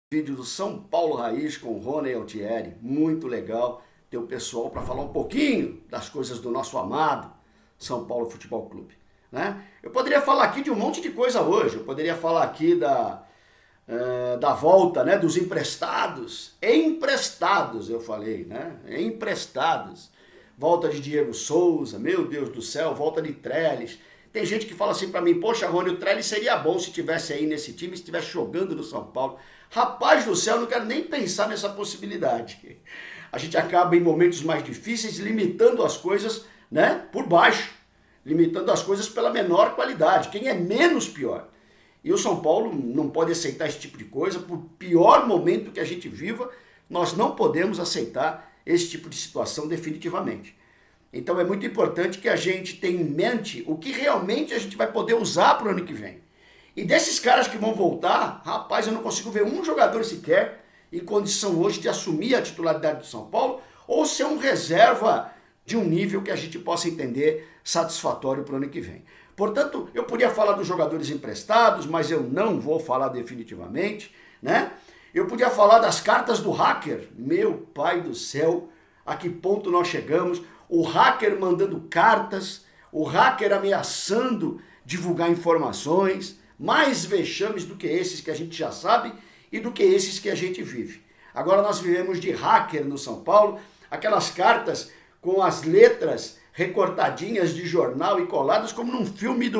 Vídeo do São Paulo Raiz com o Rony Altieri, muito legal ter o pessoal para falar um pouquinho das coisas do nosso amado São Paulo Futebol Clube, né? Eu poderia falar aqui de um monte de coisa hoje, eu poderia falar aqui da volta, né, dos emprestados, eu falei, né, emprestados, volta de Diego Souza, meu Deus do céu, volta de Trellis. Tem gente que fala assim para mim, poxa, Rony, o Trellis seria bom se tivesse aí nesse time, se estivesse jogando no São Paulo. Rapaz do céu, eu não quero nem pensar nessa possibilidade. A gente acaba em momentos mais difíceis limitando as coisas, né, por baixo, limitando as coisas pela menor qualidade, quem é menos pior. E o São Paulo não pode aceitar esse tipo de coisa, por pior momento que a gente viva, nós não podemos aceitar esse tipo de situação definitivamente. Então é muito importante que a gente tenha em mente o que realmente a gente vai poder usar para o ano que vem. E desses caras que vão voltar, rapaz, eu não consigo ver um jogador sequer em condição hoje de assumir a titularidade do São Paulo ou ser um reserva de um nível que a gente possa entender satisfatório para o ano que vem. Portanto, eu podia falar dos jogadores emprestados, mas eu não vou falar definitivamente, né? Eu podia falar das cartas do hacker. Meu pai do céu, a que ponto nós chegamos? O hacker mandando cartas, o hacker ameaçando divulgar informações, mais vexames do que esses que a gente já sabe e do que esses que a gente vive. Agora nós vivemos de hacker no São Paulo, aquelas cartas com as letras recortadinhas de jornal e coladas como num filme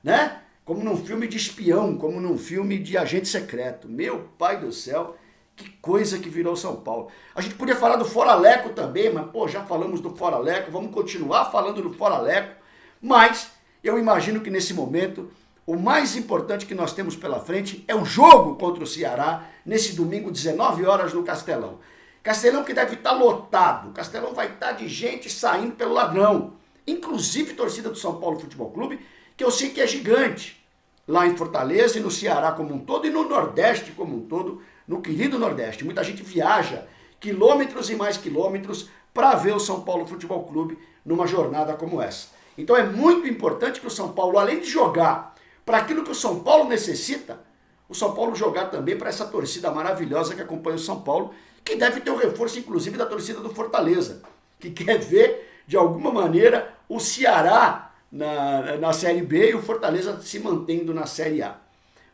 né? Como num filme de espião, como num filme de agente secreto. Meu pai do céu, que coisa que virou São Paulo. A gente podia falar do Fora-Leco também, mas pô, já falamos do Fora-Leco, vamos continuar falando do Fora-Leco, mas eu imagino que nesse momento o mais importante que nós temos pela frente é o jogo contra o Ceará, nesse domingo, 19 horas no Castelão. Castelão que deve estar lotado, Castelão vai estar de gente saindo pelo ladrão, inclusive torcida do São Paulo Futebol Clube, que eu sei que é gigante, lá em Fortaleza e no Ceará como um todo e no Nordeste como um todo, no querido Nordeste. Muita gente viaja quilômetros e mais quilômetros para ver o São Paulo Futebol Clube numa jornada como essa. Então é muito importante que o São Paulo, além de jogar para aquilo que o São Paulo necessita, o São Paulo jogar também para essa torcida maravilhosa que acompanha o São Paulo, que deve ter o reforço, inclusive, da torcida do Fortaleza, que quer ver, de alguma maneira, o Ceará na Série B e o Fortaleza se mantendo na Série A.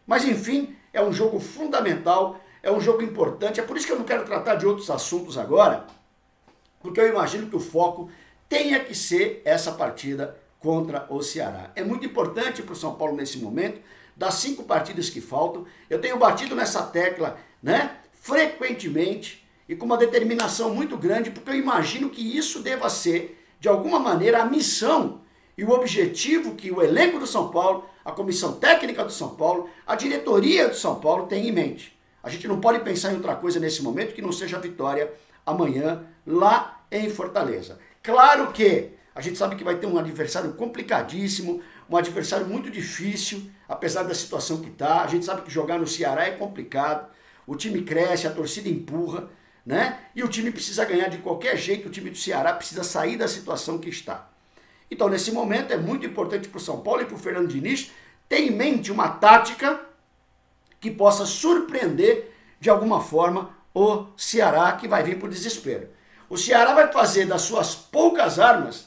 Mas, enfim, é um jogo fundamental, é um jogo importante, é por isso que eu não quero tratar de outros assuntos agora, porque eu imagino que o foco tenha que ser essa partida contra o Ceará. É muito importante para o São Paulo nesse momento, das 5 partidas que faltam, eu tenho batido nessa tecla, né, frequentemente e com uma determinação muito grande, porque eu imagino que isso deva ser, de alguma maneira, a missão e o objetivo que o elenco do São Paulo, a comissão técnica do São Paulo, a diretoria do São Paulo tem em mente. A gente não pode pensar em outra coisa nesse momento que não seja a vitória amanhã lá em Fortaleza. Claro que a gente sabe que vai ter um adversário complicadíssimo, um adversário muito difícil, apesar da situação que está. A gente sabe que jogar no Ceará é complicado, o time cresce, a torcida empurra, né? E o time precisa ganhar de qualquer jeito, o time do Ceará precisa sair da situação que está. Então, nesse momento, é muito importante para o São Paulo e para o Fernando Diniz ter em mente uma tática que possa surpreender, de alguma forma, o Ceará, que vai vir por desespero. O Ceará vai fazer das suas poucas armas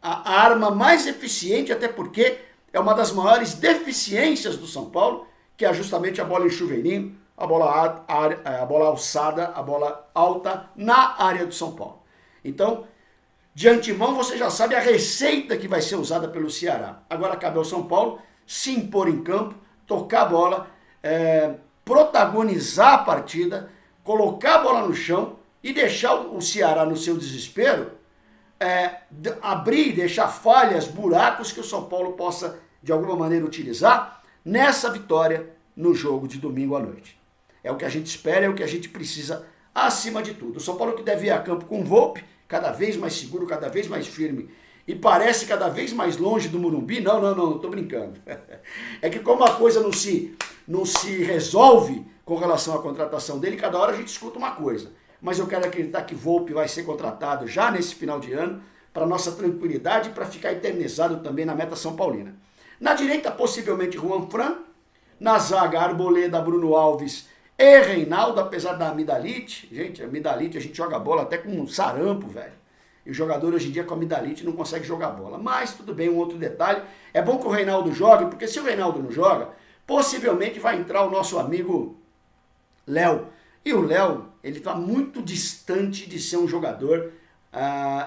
a arma mais eficiente, até porque é uma das maiores deficiências do São Paulo, que é justamente a bola em chuveirinho, a bola alçada, a bola alta na área do São Paulo. Então, de antemão, você já sabe a receita que vai ser usada pelo Ceará. Agora cabe ao São Paulo se impor em campo, tocar a bola, protagonizar a partida, colocar a bola no chão e deixar o Ceará no seu desespero, abrir, deixar falhas, buracos que o São Paulo possa, de alguma maneira, utilizar nessa vitória no jogo de domingo à noite. É o que a gente espera, é o que a gente precisa acima de tudo. O São Paulo que deve ir a campo com o Volpi, cada vez mais seguro, cada vez mais firme, e parece cada vez mais longe do Morumbi. Não, tô brincando. É que como a coisa não se resolve com relação à contratação dele, cada hora a gente escuta uma coisa. Mas eu quero acreditar que Volpi vai ser contratado já nesse final de ano, para nossa tranquilidade e para ficar eternizado também na meta São Paulina. Na direita, possivelmente, Juan Fran. Na zaga, Arboleda, Bruno Alves e Reinaldo, apesar da amidalite. Gente, amidalite, a gente joga bola até com um sarampo, velho. E o jogador hoje em dia com amidalite não consegue jogar bola. Mas tudo bem, um outro detalhe. É bom que o Reinaldo jogue, porque se o Reinaldo não joga, possivelmente vai entrar o nosso amigo Léo. E o Léo, ele está muito distante de ser um jogador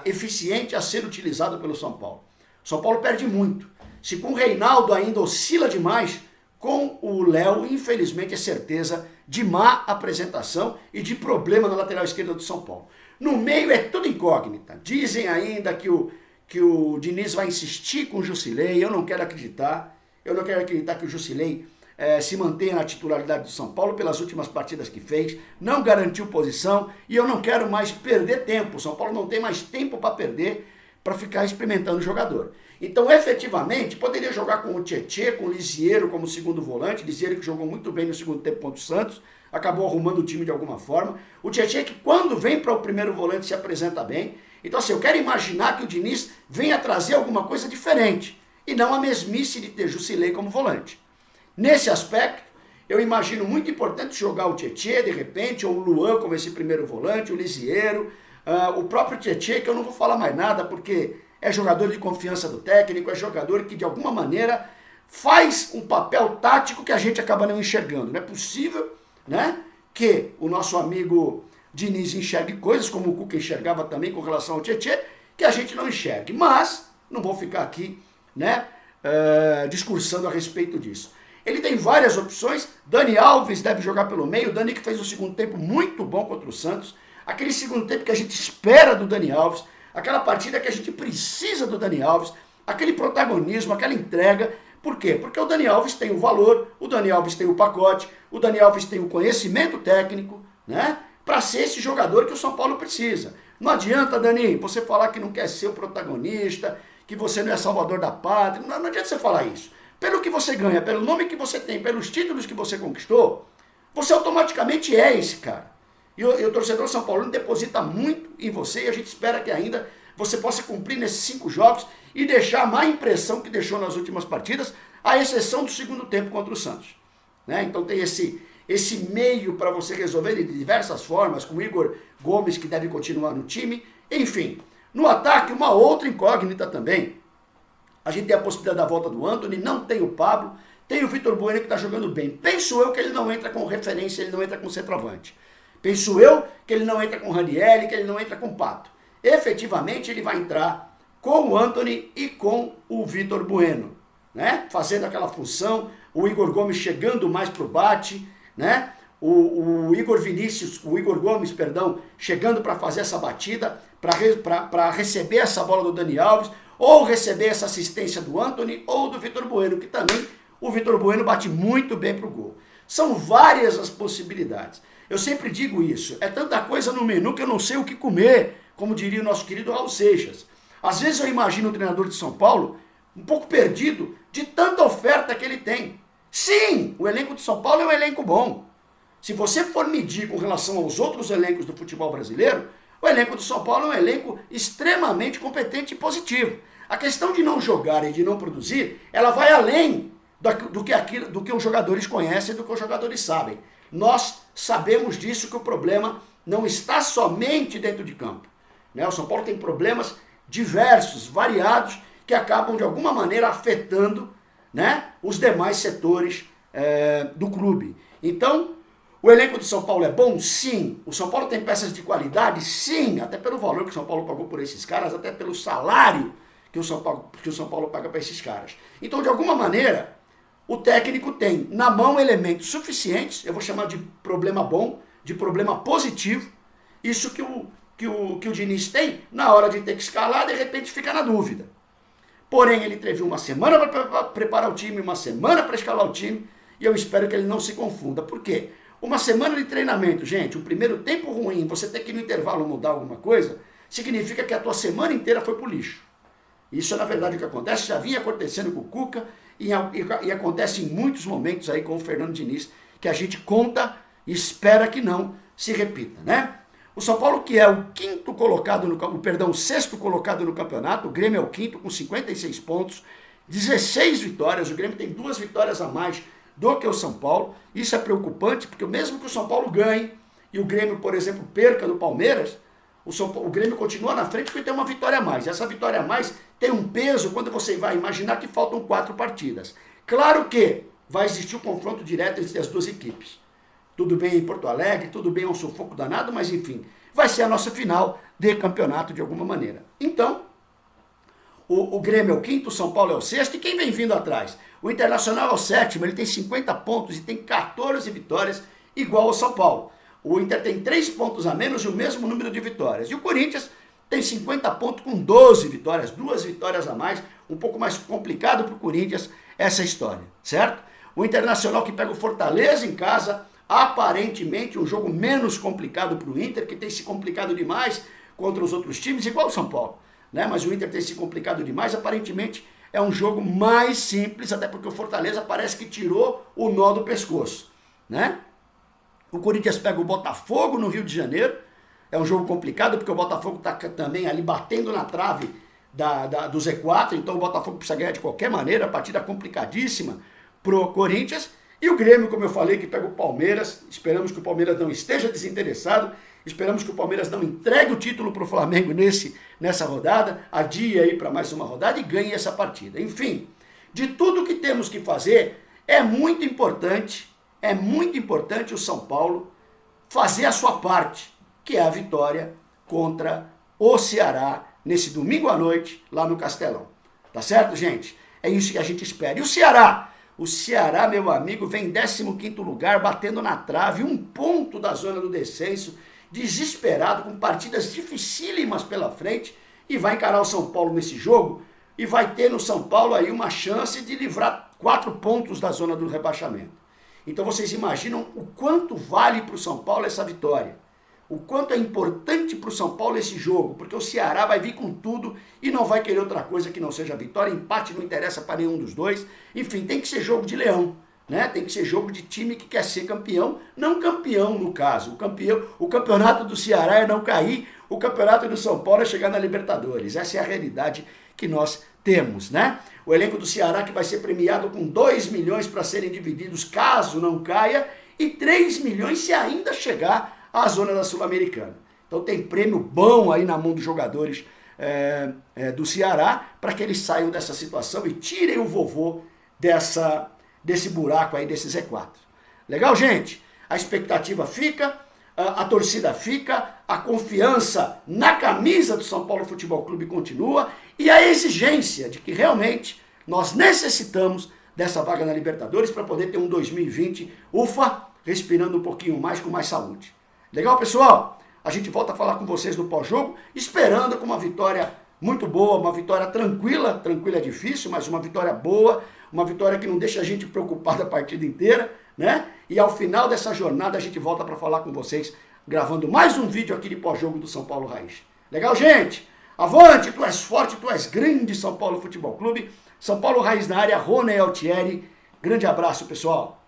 eficiente a ser utilizado pelo São Paulo. O São Paulo perde muito. Se com o Reinaldo ainda oscila demais, com o Léo, infelizmente, é certeza de má apresentação e de problema na lateral esquerda do São Paulo. No meio é tudo incógnita. Dizem ainda que o Diniz vai insistir com o Jusilei. Eu não quero acreditar. Eu não quero acreditar que o Jusilei se mantenha na titularidade do São Paulo pelas últimas partidas que fez. Não garantiu posição e eu não quero mais perder tempo. O São Paulo não tem mais tempo para perder para ficar experimentando o jogador. Então, efetivamente, poderia jogar com o Tietê, com o Lisieiro como segundo volante. Lisieiro que jogou muito bem no segundo tempo contra o Santos, acabou arrumando o time de alguma forma. O Tietê que quando vem para o primeiro volante se apresenta bem. Então, assim, eu quero imaginar que o Diniz venha trazer alguma coisa diferente e não a mesmice de ter Jusilei como volante. Nesse aspecto, eu imagino muito importante jogar o Tietê, de repente, ou o Luan como esse primeiro volante, o Lisieiro, o próprio Tietê, que eu não vou falar mais nada, porque é jogador de confiança do técnico, é jogador que de alguma maneira faz um papel tático que a gente acaba não enxergando. Não é possível, né, que o nosso amigo Diniz enxergue coisas, como o Cuca enxergava também com relação ao Tietê, que a gente não enxergue. Mas, não vou ficar aqui, né, discursando a respeito disso. Ele tem várias opções. Dani Alves deve jogar pelo meio. Dani que fez um segundo tempo muito bom contra o Santos. Aquele segundo tempo que a gente espera do Dani Alves. Aquela partida que a gente precisa do Dani Alves. Aquele protagonismo, aquela entrega. Por quê? Porque o Dani Alves tem o valor, o Dani Alves tem o pacote, o Dani Alves tem o conhecimento técnico, né? Para ser esse jogador que o São Paulo precisa. Não adianta, Dani, você falar que não quer ser o protagonista, que você não é salvador da pátria. Não adianta você falar isso. Pelo que você ganha, pelo nome que você tem, pelos títulos que você conquistou, você automaticamente é esse cara. E o torcedor São Paulino deposita muito em você e a gente espera que ainda você possa cumprir nesses 5 jogos e deixar a má impressão que deixou nas últimas partidas, à exceção do segundo tempo contra o Santos. Né? Então tem esse meio para você resolver de diversas formas, com o Igor Gomes que deve continuar no time. Enfim, no ataque uma outra incógnita também. A gente tem a possibilidade da volta do Antony, não tem o Pablo, tem o Vitor Bueno que está jogando bem. Penso eu que ele não entra com referência, ele não entra com centroavante. Penso eu que ele não entra com o Ranieri, que ele não entra com o Pato. Efetivamente ele vai entrar com o Antony e com o Vitor Bueno, né? Fazendo aquela função, o Igor Gomes chegando mais para o bate, né? O Igor Gomes, perdão, chegando para fazer essa batida, para receber essa bola do Dani Alves, ou receber essa assistência do Antony ou do Vitor Bueno, que também o Vitor Bueno bate muito bem pro gol. São várias as possibilidades. Eu sempre digo isso, é tanta coisa no menu que eu não sei o que comer, como diria o nosso querido Raul Seixas. Às vezes eu imagino o treinador de São Paulo um pouco perdido de tanta oferta que ele tem. Sim, o elenco de São Paulo é um elenco bom. Se você for medir com relação aos outros elencos do futebol brasileiro, o elenco do São Paulo é um elenco extremamente competente e positivo. A questão de não jogar e de não produzir, ela vai além do que os jogadores conhecem, do que os jogadores sabem. Nós sabemos disso, que o problema não está somente dentro de campo. Né? O São Paulo tem problemas diversos, variados, que acabam de alguma maneira afetando, né, os demais setores do clube. Então, o elenco do São Paulo é bom? Sim. O São Paulo tem peças de qualidade? Sim. Até pelo valor que o São Paulo pagou por esses caras, até pelo salário que o São Paulo paga para esses caras. Então, de alguma maneira, o técnico tem na mão elementos suficientes, eu vou chamar de problema bom, de problema positivo, isso que o Diniz tem, na hora de ter que escalar, de repente fica na dúvida. Porém, ele teve uma semana para preparar o time, uma semana para escalar o time, e eu espero que ele não se confunda. Por quê? Uma semana de treinamento, gente, um primeiro tempo ruim, você ter que no intervalo mudar alguma coisa, significa que a tua semana inteira foi pro lixo. Isso é na verdade o que acontece, já vinha acontecendo com o Cuca e acontece em muitos momentos aí com o Fernando Diniz, que a gente conta e espera que não se repita, né? O São Paulo, que é o sexto colocado no campeonato, o Grêmio é o quinto com 56 pontos, 16 vitórias, o Grêmio tem 2 vitórias a mais do que o São Paulo. Isso é preocupante, porque mesmo que o São Paulo ganhe e o Grêmio, por exemplo, perca do Palmeiras, o Grêmio continua na frente porque tem uma vitória a mais. Essa vitória a mais tem um peso quando você vai imaginar que faltam 4 partidas. Claro que vai existir o confronto direto entre as duas equipes. Tudo bem em Porto Alegre, tudo bem, é um sufoco danado, mas enfim, vai ser a nossa final de campeonato de alguma maneira. Então, o Grêmio é o quinto, o São Paulo é o sexto, e quem vem vindo atrás? O Internacional é o sétimo, ele tem 50 pontos e tem 14 vitórias, igual ao São Paulo. O Inter tem 3 pontos a menos e o mesmo número de vitórias. E o Corinthians tem 50 pontos com 12 vitórias, 2 vitórias a mais, um pouco mais complicado para o Corinthians essa história, certo? O Internacional que pega o Fortaleza em casa, aparentemente um jogo menos complicado para o Inter, que tem se complicado demais contra os outros times, igual o São Paulo, né? Mas o Inter tem se complicado demais, aparentemente é um jogo mais simples, até porque o Fortaleza parece que tirou o nó do pescoço, né? O Corinthians pega o Botafogo no Rio de Janeiro, é um jogo complicado, porque o Botafogo está também ali batendo na trave do Z4, então o Botafogo precisa ganhar de qualquer maneira, partida complicadíssima pro Corinthians. E o Grêmio, como eu falei, que pega o Palmeiras, esperamos que o Palmeiras não esteja desinteressado, esperamos que o Palmeiras não entregue o título pro Flamengo nessa rodada, adie aí para mais uma rodada e ganhe essa partida. Enfim, de tudo que temos que fazer, é muito importante o São Paulo fazer a sua parte, que é a vitória contra o Ceará nesse domingo à noite lá no Castelão. Tá certo, gente? É isso que a gente espera. E o Ceará? O Ceará, meu amigo, vem em 15º lugar, batendo na trave, 1 ponto da zona do descenso, desesperado, com partidas dificílimas pela frente, e vai encarar o São Paulo nesse jogo, e vai ter no São Paulo aí uma chance de livrar 4 pontos da zona do rebaixamento. Então vocês imaginam o quanto vale para o São Paulo essa vitória. O quanto é importante para o São Paulo esse jogo, porque o Ceará vai vir com tudo e não vai querer outra coisa que não seja vitória, empate não interessa para nenhum dos dois. Enfim, tem que ser jogo de leão, né? Tem que ser jogo de time que quer ser campeão, não campeão no caso. O campeonato do Ceará é não cair, o campeonato do São Paulo é chegar na Libertadores. Essa é a realidade que nós temos, né? O elenco do Ceará que vai ser premiado com 2 milhões para serem divididos caso não caia e 3 milhões se ainda chegar à zona da Sul-Americana. Então tem prêmio bom aí na mão dos jogadores do Ceará para que eles saiam dessa situação e tirem o vovô desse buraco aí, desse Z4. Legal, gente? A expectativa fica, a torcida fica, a confiança na camisa do São Paulo Futebol Clube continua e a exigência de que realmente nós necessitamos dessa vaga na Libertadores para poder ter um 2020, respirando um pouquinho mais, com mais saúde. Legal, pessoal? A gente volta a falar com vocês no pós-jogo, esperando com uma vitória muito boa, uma vitória tranquila é difícil, mas uma vitória boa, uma vitória que não deixa a gente preocupado a partida inteira, né? E ao final dessa jornada a gente volta para falar com vocês, gravando mais um vídeo aqui de pós-jogo do São Paulo Raiz. Legal, gente? Avante, tu és forte, tu és grande, São Paulo Futebol Clube. São Paulo Raiz na área, Rony Altieri. Grande abraço, pessoal.